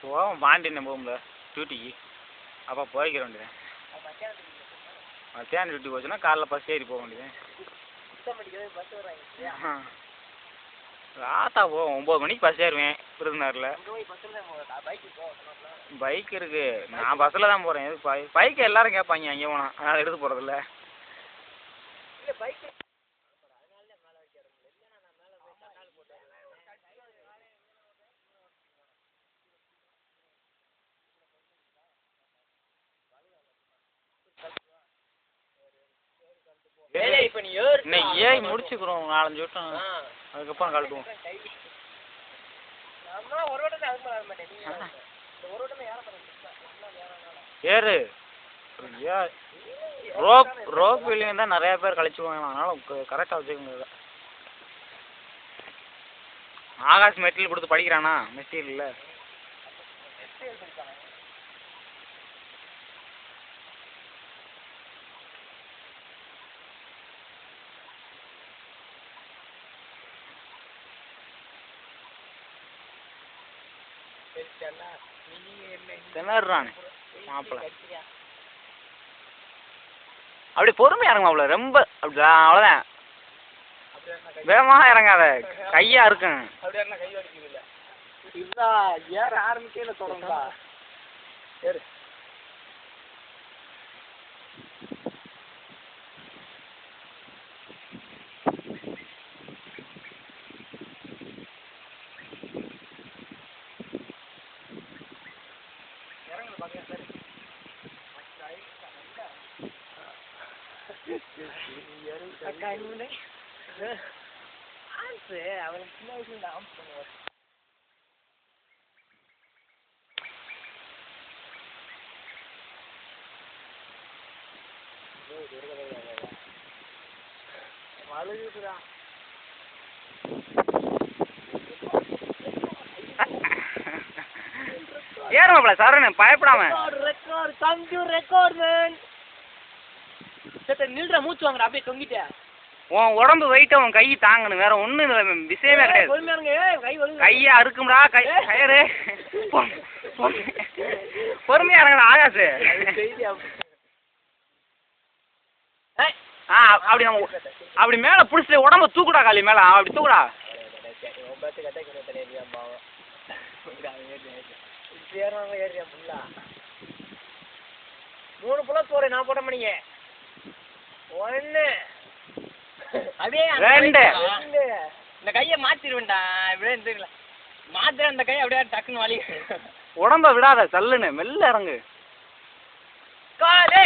போவோம் பாண்டியன் போகும்ல டியூட்டிக்கு அப்போ போய்க்கிற வேண்டியது. மத்தியானம் டியூட்டி போச்சுன்னா காலைல பஸ் ஏறி போக வேண்டியது. ராத்தா போவோம் 9 மணிக்கு பஸ் ஏறுவேன் விருதுநகரில். பைக் இருக்கு, நான் பஸ்ஸில் தான் போகிறேன். எதுக்கு பைக்கை எல்லாரும் கேட்பாங்க அங்கே போனால், அதனால் எடுத்து போகிறதில்ல. இன்னைக்கு ஏறி முடிச்சுக்கிறோம் 4-5 வட்டம், அதுக்கப்புறம் கழட்டுவோம். ஏறு ரோப் வீலையும் தான் நிறையா பேர் கழிச்சுவாங்க, அதனால கரெக்டாக வச்சுக்கோங்க. ஆகாஷ் மெட்டீரியல் கொடுத்து படிக்கிறானா? மெட்டீரியல் திணறானே மாப்பிள்ள. அப்படி பொறுமையா இறங்க ரொம்ப அப்படி அவ்வளோதான், வேகமாக இறங்காத, கையா இருக்கும். ஏற ஆரம்பிக்கல தொடங்கா ஏறு. அவன் சின்ன வயசுல டான்ஸ் பண்ணுவார். ஏறுமாப்ல சரண் பயப்படாம. நில்ற மூச்சு வாங்கடா, அப்படியே தொங்கிட்டே. உன் உடம்பு வெயிட்ட உன் கை தாங்கணும், வேற ஒன்றும் விஷயமே கிடையாது. கையா இருக்கும்டா, கயிறு பொறுமையா இறங்கடா ஆகாசு. அப்படி நம்ம அப்படி மேலே பிடிச்சி உடம்ப தூக்குடா, காலி மேலே அப்படி தூக்குடா. மூணு புள்ள போறேன் நான் போட மணிங்க. 1 அதே 2 இந்த கையை மாத்திருவேன்டா. இப்படியே மாத்திர அந்த கையை அப்படியே டக்குன்னு வலி. உடம்ப விடாத, தள்ளுன்னு மெல்ல இறங்கு. காலே